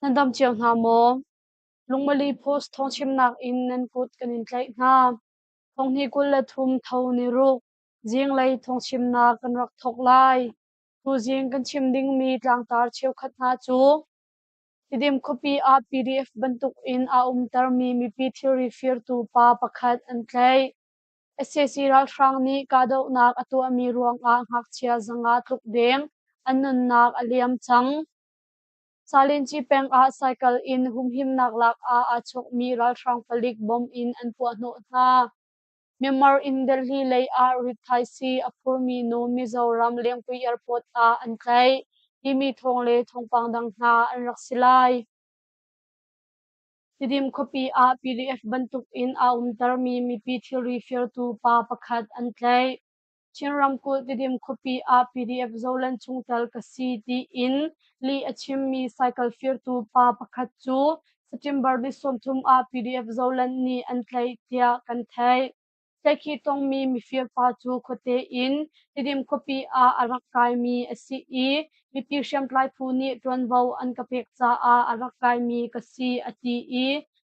Nandam chiang na mo lungmali post Thawngchimnak in nan kut kanin tlai na thong ni kul la thum tho ni ru Zinglei Thawngchimnak kan rak thok lai tu jing kan chim ding mi tlang tar cheu khat na chu tidim copy a PDF bantuk in a tar mi pi theory fear tu pa pakhat an tlai SSC ral thrang ni ka do nak atu ami ruang a ngak chia zanga tluk deng annun nak aliam chang Salin chi peng a cycle in him nak lak a chok mi ral thrang palik bom in an pu no na Myanmar in Delhi lay a rithai si apur mi no Mizoram lengpui airport a an kai mi thong le thong pang dang na an rak silai Tidim copy a PDF bantuk in a tar mi pi theory fear tu pa pakhat an tlai Chinram ko tidim copy a PDF zolan chungtal ka CT in li achim mi cycle fear tu pa pakhat chu September ni somthum a PDF zolan ni an tlai tia kan thai Teki tong mi fear pa chu khote in tidim copy a arakai mi mi pi sham tlai phu ni tron vo an ka pek cha a arakai mi ka si ati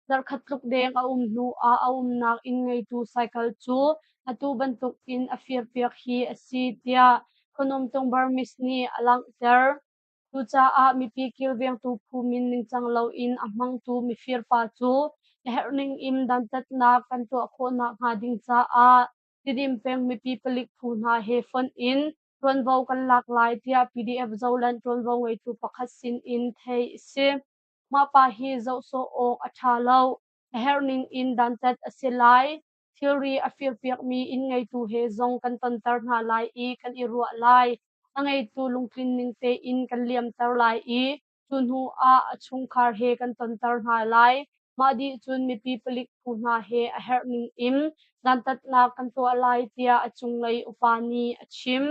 dar khatluk deng a nu a nak in ngei tu cycle chu atu bantuk in a fear pek hi a si tia konom tong barmis ni alang ter tu cha a mi pi kil veng tu phu min ning chang lo in a mang tu mi fear pa chu herning im dan tat na kan to kho na nga ding cha a tidim peng mi pi palik phu na he phone in tron vo kan lak lai tia PDF zolan tron vo ngei tu pakhat sin in thei se ma pa hi zo so o atha lo herning in dan tat asilai theory a fir piak mi in ngai tu he zong kan ton tar na lai i kan i ruwa lai angai tu lungtrin ning te in kan liam tar lai i chun hu a achung khar he kan ton tar na lai ma di chun mi pi palik pu na he a herning im dan tat na kan to lai tia achung lei upani achim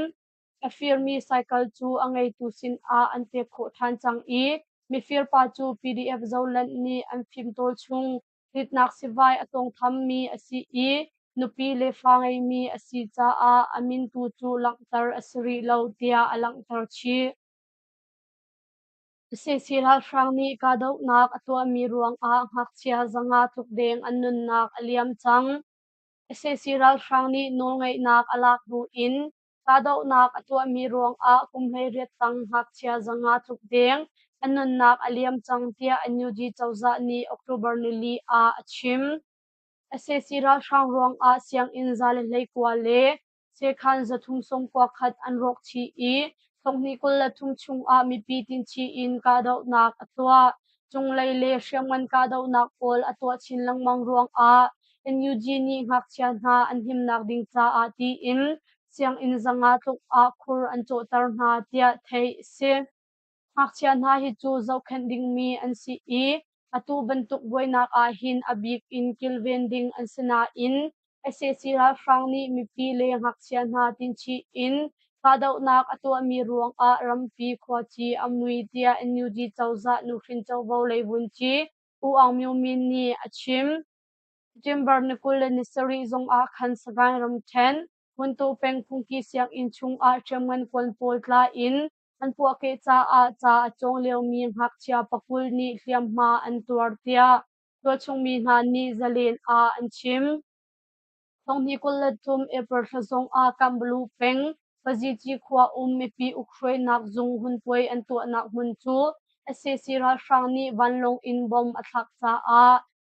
a fir mi cycle chu angai tu sin a ante kho than chang i mi fir pa chu PDF zolan ni an phim tol chung rit nak sivai atong tham mi asi i nupi le fangai mi asi cha a amin tu chu langtar asri lo tia alangtar chi se siral frang ni ka do nak atwa mi ruang a ngak chia zanga tuk deng annun nak aliam chang se siral frang ni no ngai nak alak bu in ka do nak atwa mi ruang a kumhei riat tang ngak chia zanga tuk deng annun nak aliam chang tia anyu ji chawza ni October ni li a achim ase sira sang rong a siang in zal lei kwa le se khan za thung song kwa khat an rok chi i song ni kul la thung chung a mi pi tin chi in ka do nak atwa chung lei le shyaman ka do nak pol atwa chin lang mang ruang a NUG ni ngak chian na an him nak ding cha a ti in siang in zanga tuk a khur an cho tar na tia thei se ngak chian na hi chu zo khan ding mi an si i atu bantuk boinak a hin abik in kilvending an sena in SSC ra frang ni mi pi le ngak chian na tin chi in kadau nak atu ami ruang a rampi khwa chi amui tia NUG chawza nu hrin chawbo leibun chi u ang myu min ni achim Jimbar Nikul ni sari zong a khan sagai ram ten hunto peng phungki siang in chung a chemngan kon poltla in an pu ke cha a cha chong leo mi ngak chia pakul ni hliam ma an tuar tia to chung mi na ni zalen a an chim thong ni kul la tum April zong a kamblu peng paji chi khwa mi pi ukhroi nak zung hun poi an to nak mun chu SSC ra frang ni vanlong in bom athak cha a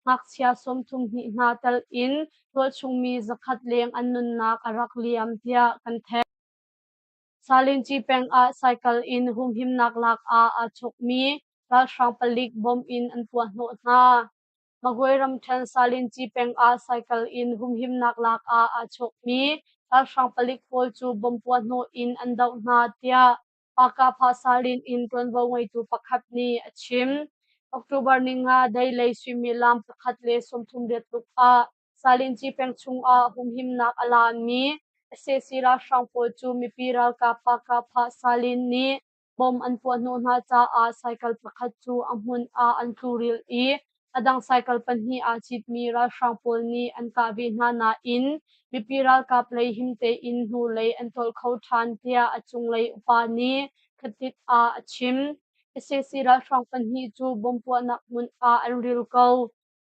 ngak chia som thum hi na tal in to chung mi zakhat leng an nun nak arak liam tia kan the salin chi peng a cycle in him nak lak a chok mi ra frang palik bom in an pu no na Magoiram than salin chi peng a cycle in him nak lak a chok mi ra frang palik pol chu bom pu no in an dau na tia paka pha salin in ton bo ngoi tu pakhat ni achim October ninga dai lei swimi lam pakhat le somthum de tuk a salin chi peng chung a him nak ala mi se sira frang po chu mi piral ka pha salin ni bom an pu no na cha a cycle pakhat chu amun a an turil i adang cycle pan hi a chit mi ra frang pol ni an ka vi na na in mi piral ka play him te in hu lei an tol khau than tia achung lei upa ni khatit a achim ese sira sang pan hi chu bompo nak mun a an ril ko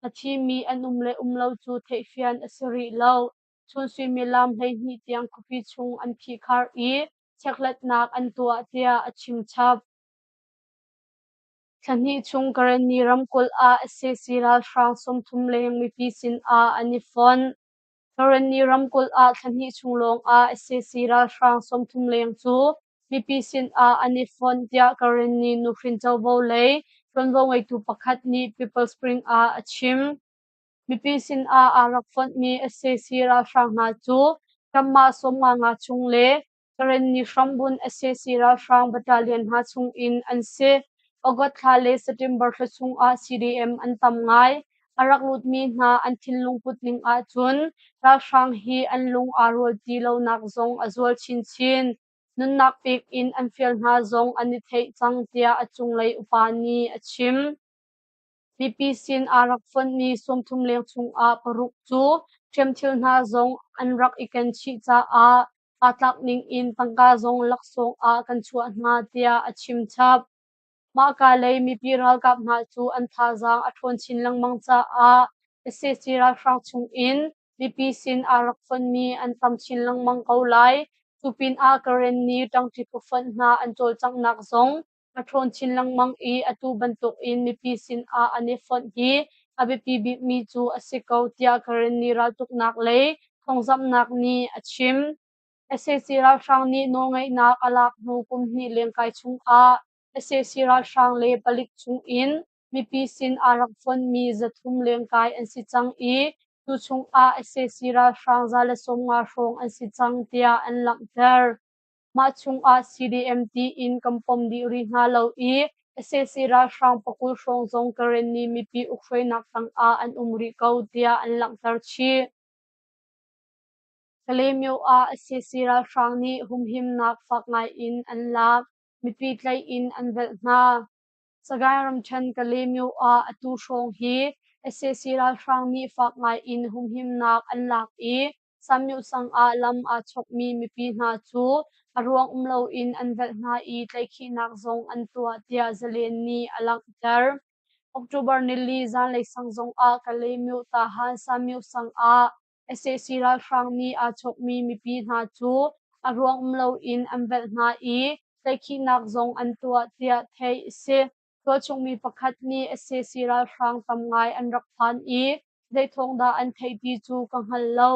athi mi an umle umlo chu theifian asiri lo chun sui mi lam hlei hi tiang kupi chung an phi khar I cheklat nak an tua tia achim chap thani chung karen ni ram kul a ese sira sang som thum leng mi pi sin a ani fon karen ni ram kul a thani chung long a ese sira sang som thum leng chu mi pi sin a ani fon tia karen ni nu hrin chaw bo lei ron bo ngai tu pakhat ni people spring a achim mi pi sin a arak fon mi ese sira sang na chu kamma som nga chung le karen ni frambun ese sira sang battalion ha chung in an se August thale September chung a CDM an tam ngai arak lut mi na an thil lung putling a chun ra sang hi an lung arol ti lo nak zong azol chin chin nun nak pik in an fial na zong ani thei chang tia achung lei upani achim mi sin arak fon ni som thum leng chung a paruk chu threm thil na zong an rak ikan chi cha a atlak ning in tangka zong lak song a kan chuan na tia achim chap ma ka lei mi piral kap na chu an tha zang a thon chin lang mang cha a ese sira sang chung in mi sin arak fon mi an tam chin lang mang ko lai tupin a karen ni tang ti ko fon na an chol chang nak zong a thon chin lang mang I atu bantuk in mi sin a ane fon hi abi pi bi mi chu asiko tia karen ni ra tuk nak lei thongzam nak ni achim ese sira sang ni no ngai nak alak nu kum ni leng kai chung a ese sira sang le palik chung in mi sin arak fon mi zathum leng kai an si chang I tu chung a ese sira sang za le som nga rong an si chang tia an lam ter ma chung a CDMT in kampom di ri nga lo I ese sira sang pakul rong zong karen ni mi pi ukhroi nak tang a an umri ko tia an lam ter chi kalemyo a ese sira sang ni humhim nak fak ngai in an lak mi pi tlai in an vel na sagairam chan kalemyo a atu rong hi ese sira sang ni fak ngai in humhim nak an lak I samyu sang a lam a chok mi pi na chu arwang umlo in an vel na I tlai khi nak zong an tua tia zalen ni alang ter October nili zan lei sang zong a kalemyo ta han samyu sang a ese sira sang ni a chok mi pi na chu arwang umlo in an vel na I tlai khi nak zong an tua tia thei se to chung mi pakhat ni ese sira sang tam ngai an rak phan I dei thong da an thei ti chu kang hal lo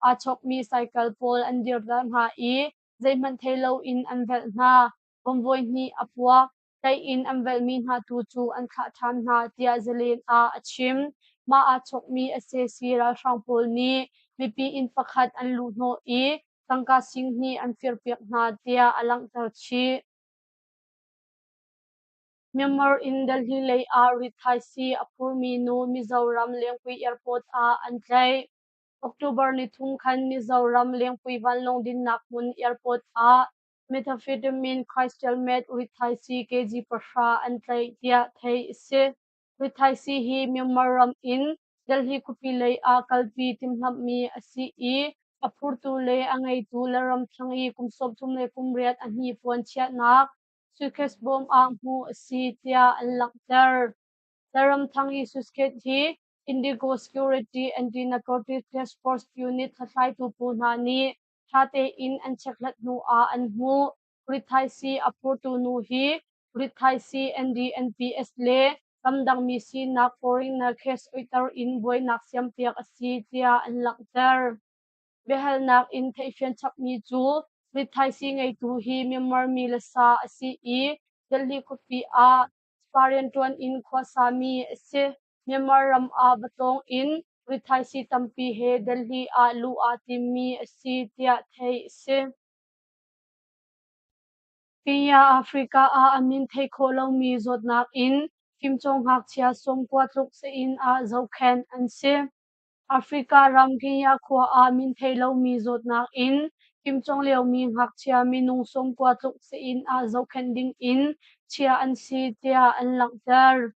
a chok mi cycle pol an dir da na I dei man thei lo in an vel na bomvoi ni apua kai in an vel mi na tu chu an kha than na tia zelin a achim ma a chok mi ese sira sang pol ni mi pi in pakhat an lu no I tangka sing ni an fir piak na tia alang tar chi Myanmar in Delhi lei a rithai si apur mi no Mizoram lengpui airport a antlai October ni thung khan Mizoram lengpui vanlong din nakmun airport a methamphetamine crystal meth rithai si kg pasha antlai tia thei se rithai si hi Myanmar ram in Delhi kupi lei a kalpi timham mi asi I apur tu le angai tu laram thangi kumsop thum le kumriat anhi pon chiat nak suitcase bom ang mu si tia an lakter laram thangi suitcase hi indigo security anti narcotics task force unit thatlai tu puna ni thate in an cheklat nu a an mu rithai si apur tu nu hi rithai si NDNPS le kamdang mi si nak foreigner case oitar in boy nak siam piak asi tia an lakter behal nak in thaifian chap mi chu rithai si ngai tu hi Myanmar mi la sa asi I Delhi kupi a Sparian tuan in khwasami se Myanmar ram a batong in rithai si tampi he Delhi a lu a timmi asi tia thei se Kenya Africa a amin thei kholo mi zot nak in kim chong hak chia som kwa tluk se in a zokhen an se Africa ram Kenya khwa a min thailo mi zot nak in kim chong leo mi hak chia mi nung som kwa tluk se in a zokhen ding in chia an si tia an langter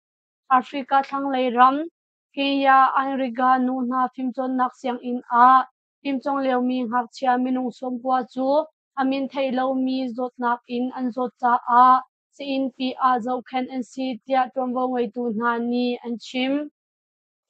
Africa thang lei ram Kenya an riga nu na phim chon nak siang in a kim chong leo mi hak chia mi nung som kwa chu amin thailo mi zot nak in an zot cha a in pi a zo khen an si tia tom wo ngoi tu na ni an chim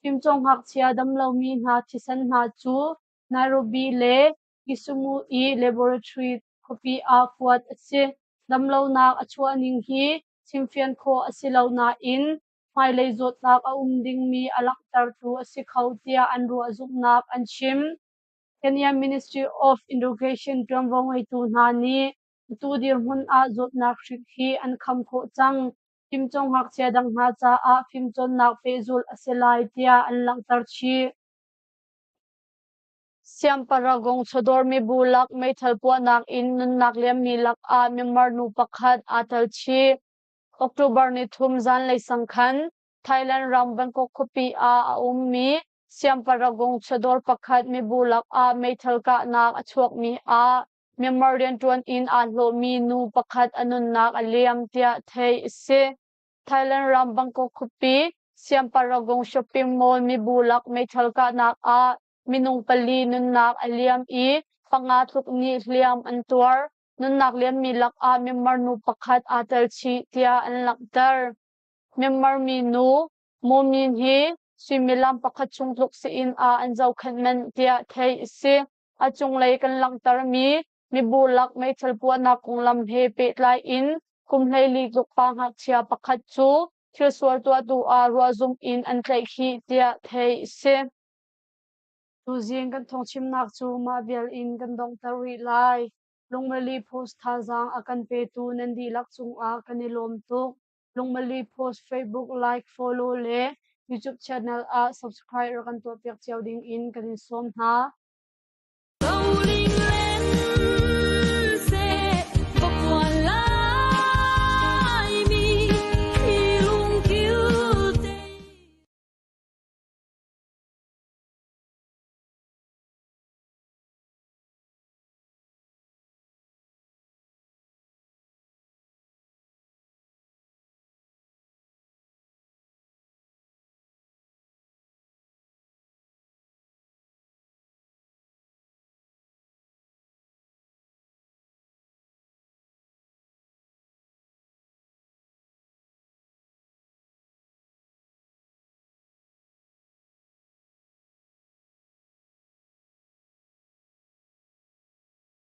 phim chong hak chia dam lo mi na thisan na chu Nairobi le Kisumu laboratory copy a fuat ase damlo na achua ning hi chimfian kho asilo na in mai le zot nak a ding mi alak tar tu ase khautia an ru azuk nak an chim Kenya Ministry of Education twamwang ai tu na ni tu dir hun a zot nak shik hi an kham kho chang phim chong hak chia dang na cha a phim chon nak pe zul aselai tia an lang tar chi siam paragong chodor mi bulak mai thalpua nak in nun nak lem mi lak a memar nu pakhat atal chi October ni thum zan lei sangkhan Thailand ram Bangkok khopi a mi siam paragong chodor pakhat mi bulak a mai thalka nak achuak mi a memorial tuan in a lo mi nu pakhat anun nak aliam tia thei se Thailand ram Bangkok khopi siam paragong shopping mall mi bulak mai thalka nak a minung pali nun nak aliam I pangatluk ni liam antuar nun nak liam mi lak a memar nu pakhat atal chi tia an laktar memar mi nu mo min hi swimilam pakhat chungluk si in a anjau khanman tia thei si achung lei kan laktar mi bulak mai thalpua na kunglam he pe tlai in kumhlei li luk pa ngak chia pakhat chu thil sual tu atu a ruwa zum in an tlai hi tia thei si tu Zinglei Thawngchimnak chu ma bial in kan dong tari lai lungmali post tha zang akan pe tu nan di lak chung a kanilom tuk lungmali post Facebook like follow le YouTube channel a subscribe kan to pek chiao ding in kan som ha